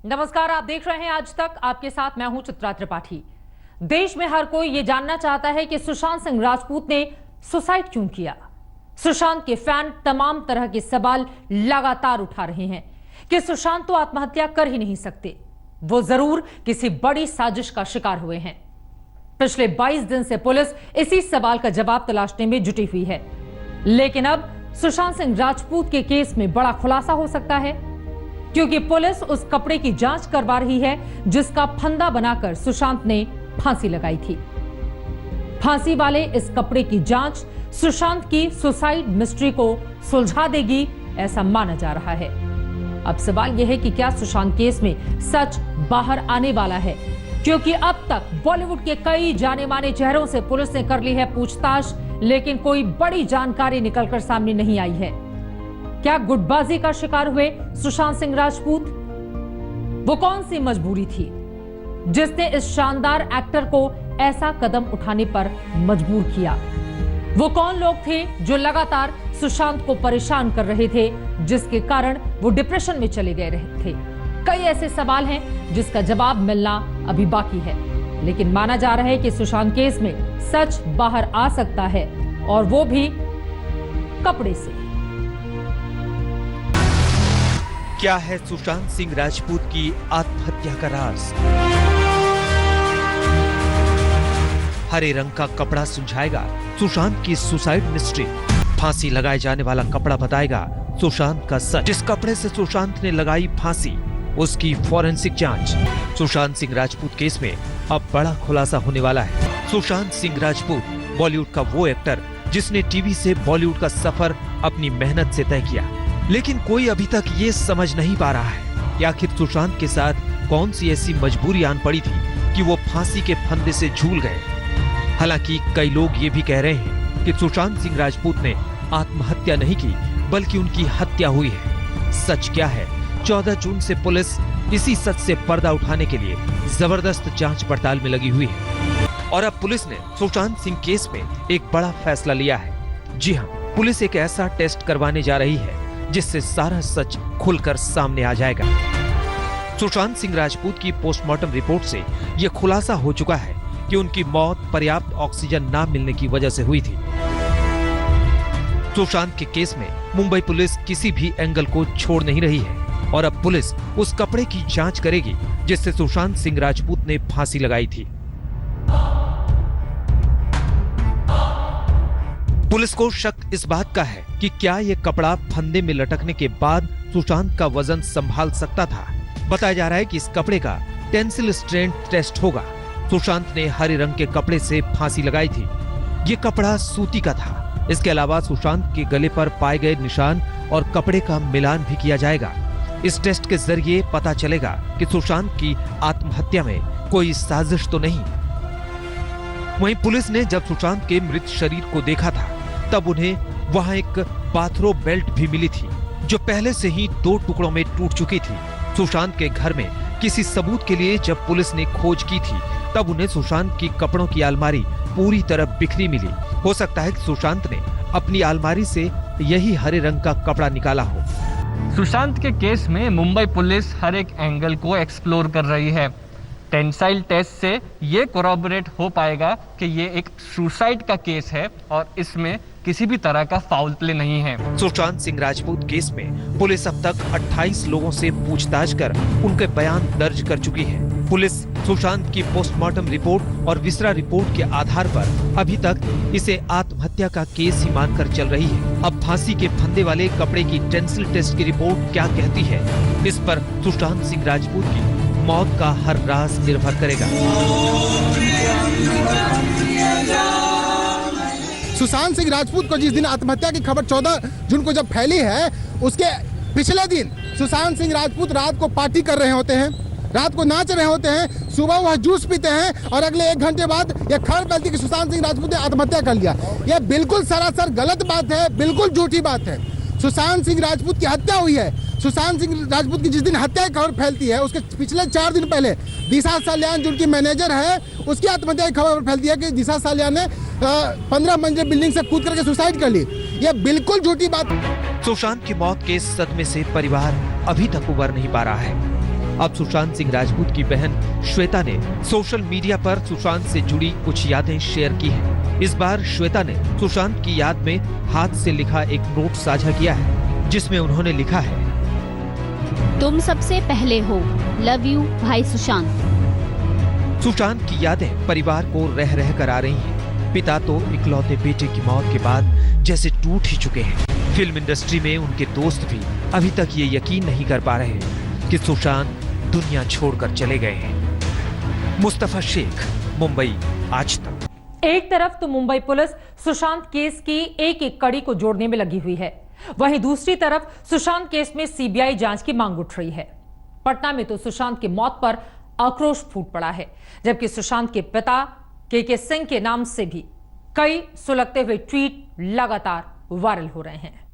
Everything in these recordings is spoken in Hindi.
नमस्कार, आप देख रहे हैं आज तक। आपके साथ मैं हूं चित्रा त्रिपाठी। देश में हर कोई यह जानना चाहता है कि सुशांत सिंह राजपूत ने सुसाइड क्यों किया। सुशांत के फैन तमाम तरह के सवाल लगातार उठा रहे हैं कि सुशांत तो आत्महत्या कर ही नहीं सकते, वो जरूर किसी बड़ी साजिश का शिकार हुए हैं। पिछले 22 दिन से पुलिस इसी सवाल का जवाब तलाशने में जुटी हुई है, लेकिन अब सुशांत सिंह राजपूत के केस में बड़ा खुलासा हो सकता है, क्योंकि पुलिस उस कपड़े की जांच करवा रही है जिसका फंदा बनाकर सुशांत ने फांसी लगाई थी। फांसी वाले इस कपड़े की जांच सुशांत की सुसाइड मिस्ट्री को सुलझा देगी, ऐसा माना जा रहा है। अब सवाल यह है कि क्या सुशांत केस में सच बाहर आने वाला है, क्योंकि अब तक बॉलीवुड के कई जाने माने चेहरों से पुलिस ने कर ली है पूछताछ, लेकिन कोई बड़ी जानकारी निकलकर सामने नहीं आई है। क्या गुटबाजी का शिकार हुए सुशांत सिंह राजपूत? वो कौन सी मजबूरी थी जिसने इस शानदार एक्टर को ऐसा कदम उठाने पर मजबूर किया? वो कौन लोग थे जो लगातार सुशांत को परेशान कर रहे थे, जिसके कारण वो डिप्रेशन में चले गए रहे थे? कई ऐसे सवाल हैं जिसका जवाब मिलना अभी बाकी है, लेकिन माना जा रहा है कि सुशांत केस में सच बाहर आ सकता है, और वो भी कपड़े से। क्या है सुशांत सिंह राजपूत की आत्महत्या का राज? हरे रंग का कपड़ा सुलझाएगा सुशांत की सुसाइड मिस्ट्री। फांसी लगाए जाने वाला कपड़ा बताएगा सुशांत का सच। जिस कपड़े से सुशांत ने लगाई फांसी, उसकी फॉरेंसिक जांच। सुशांत सिंह राजपूत केस में अब बड़ा खुलासा होने वाला है। सुशांत सिंह राजपूत बॉलीवुड का वो एक्टर जिसने टीवी से बॉलीवुड का सफर अपनी मेहनत से तय किया, लेकिन कोई अभी तक ये समझ नहीं पा रहा है कि आखिर सुशांत के साथ कौन सी ऐसी मजबूरी आन पड़ी थी कि वो फांसी के फंदे से झूल गए। हालांकि कई लोग ये भी कह रहे हैं कि सुशांत सिंह राजपूत ने आत्महत्या नहीं की, बल्कि उनकी हत्या हुई है। सच क्या है? 14 जून से पुलिस इसी सच से पर्दा उठाने के लिए जबरदस्त जांच पड़ताल में लगी हुई है, और अब पुलिस ने सुशांत सिंह केस में एक बड़ा फैसला लिया है। जी हाँ, पुलिस एक ऐसा टेस्ट करवाने जा रही है जिससे सारा सच खुलकर सामने आ जाएगा। सुशांत सिंह राजपूत की पोस्टमार्टम रिपोर्ट से यह खुलासा हो चुका है कि उनकी मौत पर्याप्त ऑक्सीजन ना मिलने की वजह से हुई थी। सुशांत के केस में मुंबई पुलिस किसी भी एंगल को छोड़ नहीं रही है, और अब पुलिस उस कपड़े की जांच करेगी जिससे सुशांत सिंह राजपूत ने फांसी लगाई थी। पुलिस को शक इस बात का है कि क्या यह कपड़ा फंदे में लटकने के बाद सुशांत का वजन संभाल सकता था। बताया जा रहा है कि इस कपड़े का टेंसिल स्ट्रेंथ टेस्ट होगा। सुशांत ने हरे रंग के कपड़े से फांसी लगाई थी। ये कपड़ा सूती का था। इसके अलावा सुशांत के गले पर पाए गए निशान और कपड़े का मिलान भी किया जाएगा। इस टेस्ट के जरिए पता चलेगा कि सुशांत की आत्महत्या में कोई साजिश तो नहीं। वहीं पुलिस ने जब सुशांत के मृत शरीर को देखा था, तब उन्हें वहां एक बाथरोब बेल्ट भी मिली थी, जो पहले से ही 2 टुकड़ों में टूट चुकी थी। सुशांत के घर में किसी सबूत के लिए जब पुलिस ने खोज की थी, तब उन्हें सुशांत की कपड़ों की अलमारी पूरी तरह बिखरी मिली। हो सकता है कि सुशांत ने अपनी अलमारी से यही हरे रंग का कपड़ा निकाला हो। सुशांत के केस में मुंबई पुलिस हर एक एंगल को एक्सप्लोर कर रही है। टेंसाइल टेस्ट से ये कोरॉबोरेट हो पाएगा कि ये एक सुसाइड का केस है और इसमें किसी भी तरह का फाउल प्ले नहीं है। सुशांत सिंह राजपूत केस में पुलिस अब तक 28 लोगों से पूछताछ कर उनके बयान दर्ज कर चुकी है। पुलिस सुशांत की पोस्टमार्टम रिपोर्ट और विसरा रिपोर्ट के आधार पर अभी तक इसे आत्महत्या का केस ही मानकर चल रही है। अब फांसी के फंदे वाले कपड़े की टेंसिल टेस्ट की रिपोर्ट क्या कहती है, इस पर सुशांत सिंह राजपूत की मौत का हर राज निर्भर करेगा। सुशांत सिंह राजपूत को जिस दिन आत्महत्या की खबर 14 जून को जब फैली है, उसके पिछले दिन सुशांत सिंह राजपूत रात को पार्टी कर रहे होते हैं, रात को नाच रहे होते हैं, सुबह वह जूस पीते हैं और अगले 1 घंटे बाद यह खबर फैलती कि सुशांत सिंह राजपूत ने आत्महत्या कर लिया। यह बिल्कुल सरासर गलत बात है, बिल्कुल झूठी बात है। सुशांत सिंह राजपूत की हत्या हुई है। सुशांत सिंह राजपूत की जिस दिन हत्या की खबर फैलती है, उसके पिछले 4 दिन पहले दिशा सालियान जो उनकी मैनेजर है, उसकी आत्महत्या की खबर फैलती है कि दिशा सालियान ने 15 मंजिल बिल्डिंग से कूद करके सुसाइड कर ली। यह बिल्कुल झूठी बात। सुशांत की मौत के सदमे से परिवार अभी तक उबर नहीं पा रहा है। अब सुशांत सिंह राजपूत की बहन श्वेता ने सोशल मीडिया पर सुशांत से जुड़ी कुछ यादें शेयर की हैं। इस बार श्वेता ने सुशांत की याद में हाथ से लिखा एक नोट साझा किया है, जिसमें उन्होंने लिखा है, तुम सबसे पहले हो, लव यू भाई सुशांत। सुशांत की यादें परिवार को रह रह कर आ रही हैं। पिता तो इकलौते बेटे की मौत के बाद जैसे टूट ही चुके हैं। फिल्म इंडस्ट्री में उनके दोस्त भी अभी तक ये यकीन नहीं कर पा रहे कि सुशांत दुनिया छोड़कर चले गए हैं। मुस्तफा शेख, मुंबई, आज तक। एक तरफ तो मुंबई पुलिस सुशांत केस की एक एक कड़ी को जोड़ने में लगी हुई है, वहीं दूसरी तरफ सुशांत केस में सीबीआई जांच की मांग उठ रही है। पटना में तो सुशांत की मौत पर आक्रोश फूट पड़ा है, जबकि सुशांत के पिता के सिंह के नाम से भी कई सुलगते हुए ट्वीट लगातार वायरल हो रहे हैं।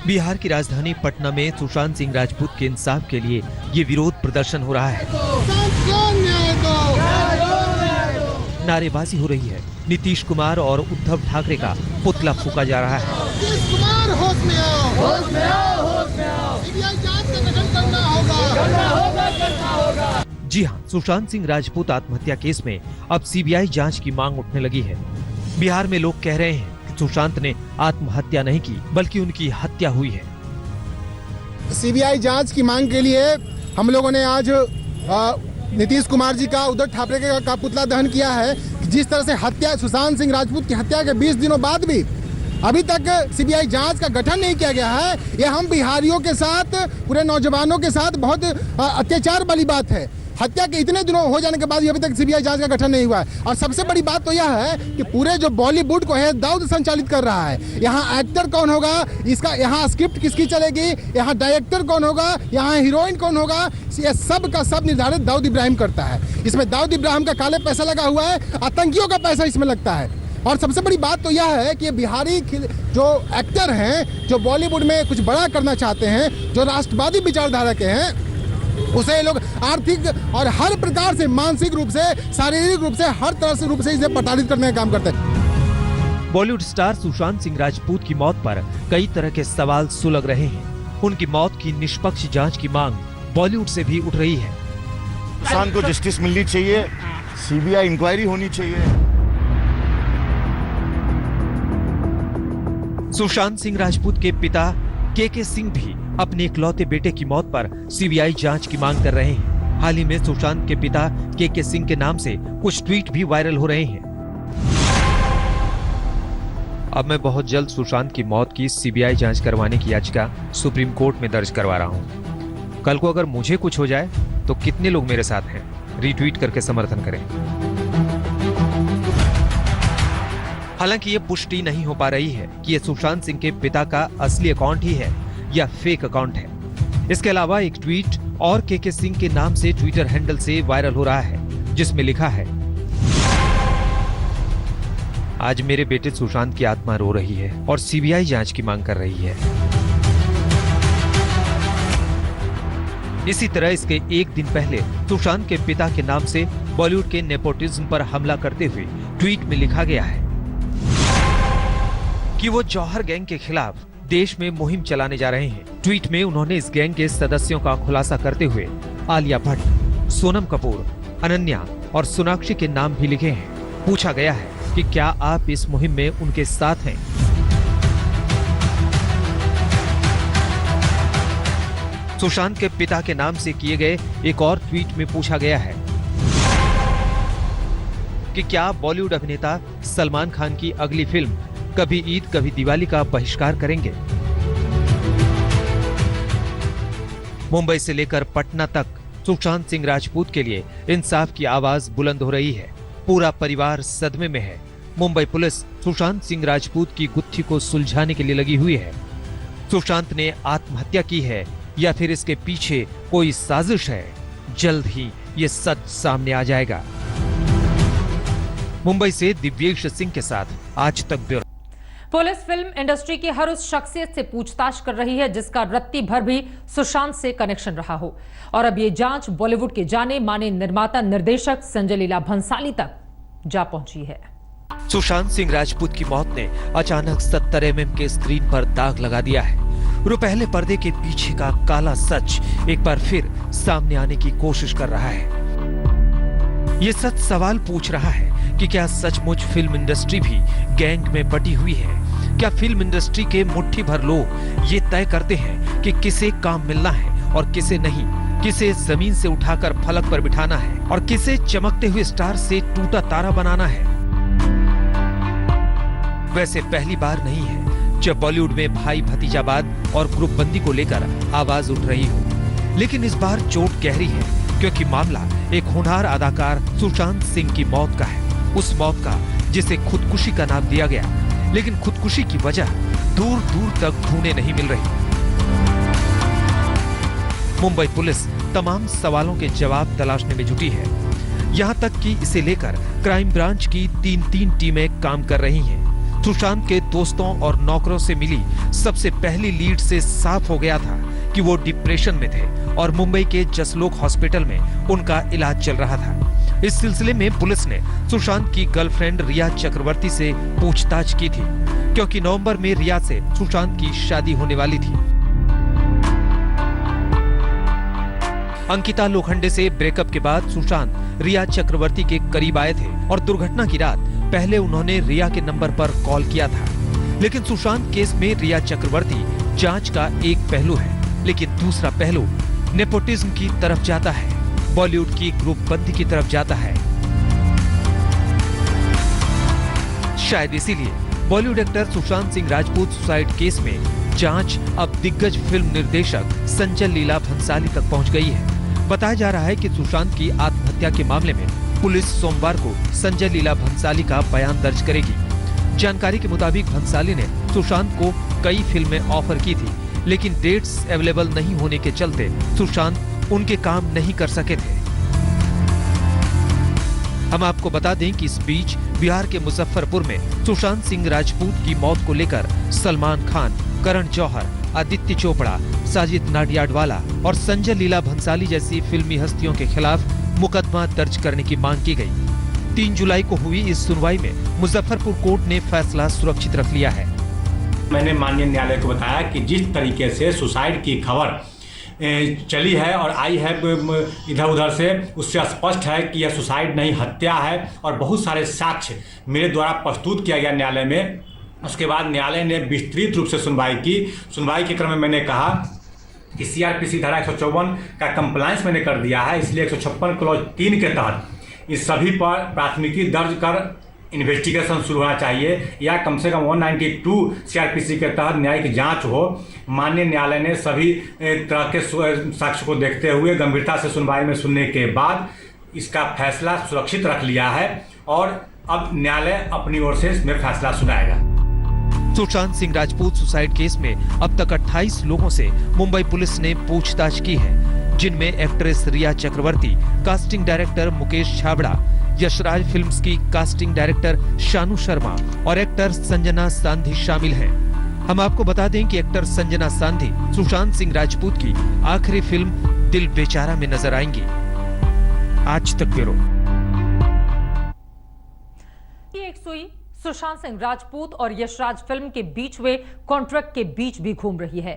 बिहार की राजधानी पटना में सुशांत सिंह राजपूत के इंसाफ के लिए ये विरोध प्रदर्शन हो रहा है। नारेबाजी हो रही है। नीतीश कुमार और उद्धव ठाकरे का पुतला फूंका जा रहा है। जी हाँ, सुशांत सिंह राजपूत आत्महत्या केस में अब सीबीआई जांच की मांग उठने लगी है। बिहार में लोग कह रहे हैं कि सुशांत ने आत्महत्या नहीं की, बल्कि उनकी हत्या हुई है। सीबीआई जांच की मांग के लिए हम लोगों ने आज नीतीश कुमार जी का, उद्धव ठाकरे का पुतला दहन किया है। जिस तरह से हत्या, सुशांत सिंह राजपूत की हत्या के 20 दिनों बाद भी अभी तक सीबीआई जांच का गठन नहीं किया गया है, ये हम बिहारियों के साथ, पूरे नौजवानों के साथ बहुत अत्याचार वाली बात है। हत्या के इतने दिनों हो जाने के बाद अभी तक सीबीआई जांच का गठन नहीं हुआ है। और सबसे बड़ी बात तो यह है कि पूरे जो बॉलीवुड को है दाऊद संचालित कर रहा है। यहाँ एक्टर कौन होगा, इसका यहाँ स्क्रिप्ट किसकी चलेगी, यहाँ डायरेक्टर कौन होगा, यहाँ हीरोइन कौन होगा, ये सब का सब निर्धारित दाऊद इब्राहिम करता है। इसमें दाऊद इब्राहिम का काले पैसा लगा हुआ है, आतंकियों का पैसा इसमें लगता है। और सबसे बड़ी बात तो यह है कि बिहारी जो एक्टर हैं, जो बॉलीवुड में कुछ बड़ा करना चाहते हैं, जो राष्ट्रवादी विचारधारा के हैं, उसे लोग आर्थिक और हर प्रकार से, मानसिक रूप से, शारीरिक रूप से, हर तरह से रूप से इसे प्रताड़ित करने का काम करते हैं। बॉलीवुड स्टार सुशांत सिंह राजपूत की मौत पर कई तरह के सवाल सुलग रहे हैं। उनकी मौत की निष्पक्ष जांच की मांग बॉलीवुड से भी उठ रही है। सुशांत को जस्टिस मिलनी चाहिए, सीबीआई इंक्वायरी होनी चाहिए। सुशांत सिंह राजपूत के पिता के सिंह भी अपने इकलौते बेटे की मौत पर सीबीआई जांच की मांग कर रहे हैं। हाल ही में सुशांत के पिता के सिंह के नाम से कुछ ट्वीट भी वायरल हो रहे हैं। अब मैं बहुत जल्द सुशांत की मौत की सीबीआई जांच करवाने की याचिका सुप्रीम कोर्ट में दर्ज करवा रहा हूं। कल को अगर मुझे कुछ हो जाए तो कितने लोग मेरे साथ हैं, रीट्वीट करके समर्थन करें। हालांकि ये पुष्टि नहीं हो पा रही है कि ये सुशांत सिंह के पिता का असली अकाउंट ही है या फेक अकाउंट है। इसके अलावा एक ट्वीट और के सिंह के नाम से ट्विटर हैंडल से वायरल हो रहा है, जिसमें लिखा है, आज मेरे बेटे सुशांत की आत्मा रो रही है और सीबीआई जांच की मांग कर रही है। इसी तरह इसके एक दिन पहले सुशांत के पिता के नाम से बॉलीवुड के नेपोटिज्म पर हमला करते हुए ट्वीट में लिखा गया है कि वो जौहर गैंग के खिलाफ देश में मुहिम चलाने जा रहे हैं। ट्वीट में उन्होंने इस गैंग के सदस्यों का खुलासा करते हुए आलिया भट्ट, सोनम कपूर, अनन्या और सोनाक्षी के नाम भी लिखे हैं। पूछा गया है कि क्या आप इस मुहिम में उनके साथ हैं? सुशांत के पिता के नाम से किए गए एक और ट्वीट में पूछा गया है कि क्या बॉलीवुड अभिनेता सलमान खान की अगली फिल्म कभी ईद कभी दिवाली का बहिष्कार करेंगे? मुंबई से लेकर पटना तक सुशांत सिंह राजपूत के लिए इंसाफ की आवाज बुलंद हो रही है। पूरा परिवार सदमे में है। मुंबई पुलिस सुशांत सिंह राजपूत की गुत्थी को सुलझाने के लिए लगी हुई है। सुशांत ने आत्महत्या की है या फिर इसके पीछे कोई साजिश है, जल्द ही ये सच सामने आ जाएगा। मुंबई से दिव्येश सिंह के साथ आज तक ब्यूरो। पुलिस फिल्म इंडस्ट्री की हर उस शख्सियत से पूछताछ कर रही है जिसका रत्ती भर भी सुशांत से कनेक्शन रहा हो। और अब ये जांच बॉलीवुड के जाने माने निर्माता निर्देशक संजय लीला भंसाली तक जा पहुंची है। सुशांत सिंह राजपूत की मौत ने अचानक 70 mm के स्क्रीन पर दाग लगा दिया है। रुपहले पर्दे के पीछे का काला सच एक बार फिर सामने आने की कोशिश कर रहा है। ये सच सवाल पूछ रहा है कि क्या सचमुच फिल्म इंडस्ट्री भी गैंग में बटी हुई है? क्या फिल्म इंडस्ट्री के मुट्ठी भर लोग ये तय करते हैं कि किसे काम मिलना है और किसे नहीं, किसे जमीन से उठाकर फलक पर बिठाना है और किसे चमकते हुए स्टार से टूटा तारा बनाना है? वैसे पहली बार नहीं है जब बॉलीवुड में भाई भतीजावाद और ग्रुपबंदी को लेकर आवाज उठ रही हो, लेकिन इस बार चोट गहरी है क्योंकि मामला एक होनहार अदाकार सुशांत सिंह की मौत का है। उस मौत का जिसे खुदकुशी का नाम दिया गया, लेकिन खुदकुशी की वजह दूर दूर तक ढूंढे नहीं मिल रही। मुंबई पुलिस तमाम सवालों के जवाब तलाशने में जुटी है। यहां तक कि इसे लेकर क्राइम ब्रांच की 3 टीमें काम कर रही हैं। सुशांत के दोस्तों और नौकरों से मिली सबसे पहली लीड से साफ हो गया था कि वो डिप्रेशन में थे और मुंबई के जसलोक हॉस्पिटल में उनका इलाज चल रहा था। इस सिलसिले में पुलिस ने सुशांत की गर्लफ्रेंड रिया चक्रवर्ती से पूछताछ की थी क्योंकि नवंबर में रिया से सुशांत की शादी होने वाली थी। अंकिता लोखंडे से ब्रेकअप के बाद सुशांत रिया चक्रवर्ती के करीब आए थे और दुर्घटना की रात पहले उन्होंने रिया के नंबर पर कॉल किया था। लेकिन सुशांत केस में रिया चक्रवर्ती जांच का एक पहलू है, लेकिन दूसरा पहलू नेपोटिज्म की तरफ जाता है, बॉलीवुड की ग्रुपबंदी की तरफ जाता है। शायद इसीलिए Bollywood actor Sushant Singh Rajput suicide case में जांच अब दिग्गज फिल्म निर्देशक संजय लीला भंसाली तक पहुंच गई है। बताया जा रहा है कि सुशांत की आत्महत्या के मामले में पुलिस सोमवार को संजय लीला भंसाली का बयान दर्ज करेगी। जानकारी के मुताबिक भंसाली ने सुशांत को कई फिल्में ऑफर की थी, लेकिन डेट्स अवेलेबल नहीं होने के चलते सुशांत उनके काम नहीं कर सके थे। हम आपको बता दें कि इस बीच बिहार के मुजफ्फरपुर में सुशांत सिंह राजपूत की मौत को लेकर सलमान खान, करण जौहर, आदित्य चोपड़ा, साजिद नाडियाडवाला और संजय लीला भंसाली जैसी फिल्मी हस्तियों के खिलाफ मुकदमा दर्ज करने की मांग की गई। 3 जुलाई को हुई इस सुनवाई में मुजफ्फरपुर कोर्ट ने फैसला सुरक्षित रख लिया है। मैंने माननीय न्यायालय को बताया कि जिस तरीके से सुसाइड की खबर चली है और आई है इधर उधर से, उससे स्पष्ट है कि यह सुसाइड नहीं हत्या है और बहुत सारे साक्ष्य मेरे द्वारा प्रस्तुत किया गया न्यायालय में। उसके बाद न्यायालय ने विस्तृत रूप से सुनवाई की। सुनवाई के क्रम में मैंने कहा कि सीआरपीसी धारा 154 का कंप्लायंस मैंने कर दिया है, इसलिए 156 क्लॉज 3 के तहत इस सभी पर प्राथमिकी दर्ज कर इन्वेस्टिगेशन शुरू होना चाहिए या कम से कम 192 सीआरपीसी के तहत न्यायिक जांच हो। माननीय न्यायालय ने सभी तरह के साक्ष्य को देखते हुए गंभीरता से सुनवाई में सुनने के बाद इसका फैसला सुरक्षित रख लिया है और अब न्यायालय अपनी ओर से इसमें फैसला सुनाएगा। सुशांत सिंह राजपूत सुसाइड केस में अब तक 28 लोगों से मुंबई पुलिस ने पूछताछ की है, जिनमें actress Rhea Chakraborty, casting director Mukesh Chhabra, Yash Raj films की कास्टिंग डायरेक्टर शानू शर्मा और एक्टर संजना सांधी शामिल हैं। हम आपको बता दें कि एक्टर संजना सांधी सुशांत सिंह राजपूत की आखिरी फिल्म दिल बेचारा में नजर आएंगी। आज तक ब्यूरो। एक सुई सुशांत सिंह राजपूत और यशराज फिल्म के बीच हुए कॉन्ट्रैक्ट के बीच भी घूम रही है।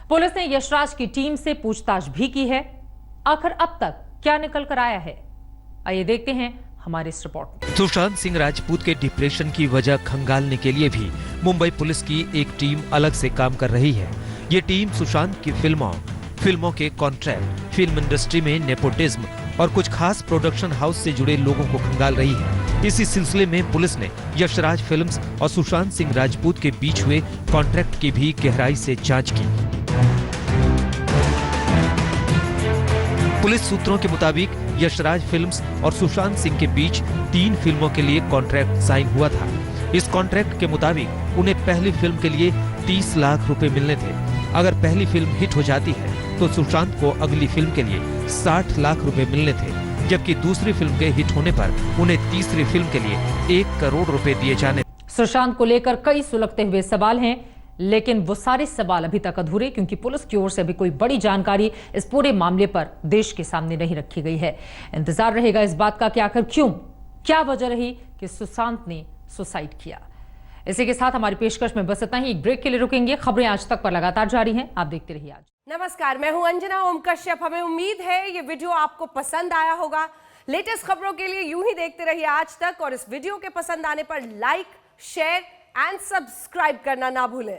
पुलिस ने यशराज की टीम से पूछताछ भी की है। आखिर अब तक क्या निकल कर आया है, आइए देखते हैं हमारे इस रिपोर्ट में। सुशांत सिंह राजपूत के डिप्रेशन की वजह खंगालने के लिए भी मुंबई पुलिस की एक टीम अलग से काम कर रही है। ये टीम सुशांत की फिल्मों के कॉन्ट्रैक्ट, फिल्म इंडस्ट्री में नेपोटिज्म और कुछ खास प्रोडक्शन हाउस से जुड़े लोगों को खंगाल रही है। इसी सिलसिले में पुलिस ने यशराज फिल्म्स और सुशांत सिंह राजपूत के बीच हुए कॉन्ट्रैक्ट की भी गहराई से जांच की। पुलिस सूत्रों के मुताबिक यशराज फिल्म्स और सुशांत सिंह के बीच 3 फिल्मों के लिए कॉन्ट्रैक्ट साइन हुआ था। इस कॉन्ट्रैक्ट के मुताबिक उन्हें पहली फिल्म के लिए 30 लाख रुपए मिलने थे। अगर पहली फिल्म हिट हो जाती है तो सुशांत को अगली फिल्म के लिए 60 लाख रुपए मिलने थे, जबकि दूसरी फिल्म के हिट होने पर उन्हें तीसरी फिल्म के लिए 1 करोड़ रुपए दिए जाने। सुशांत को लेकर कई सुलगते हुए सवाल हैं, लेकिन वो सारे सवाल अभी तक अधूरे, क्योंकि पुलिस की ओर से अभी कोई बड़ी जानकारी इस पूरे मामले पर देश के सामने नहीं रखी गई है। इंतजार रहेगा इस बात का कि आखिर क्यों, क्या वजह रही कि सुशांत ने सुसाइड किया। इसी के साथ हमारी पेशकश में बस इतना ही। एक ब्रेक के लिए रुकेंगे। खबरें आज तक पर लगातार जारी हैं, आप देखते रहिए। आज नमस्कार, मैं हूं अंजना ओम कश्यप। हमें उम्मीद है ये वीडियो आपको पसंद आया होगा। लेटेस्ट खबरों के लिए यूं ही देखते रहिए आज तक, और इस वीडियो के पसंद आने पर लाइक, शेयर एंड सब्सक्राइब करना ना भूलें।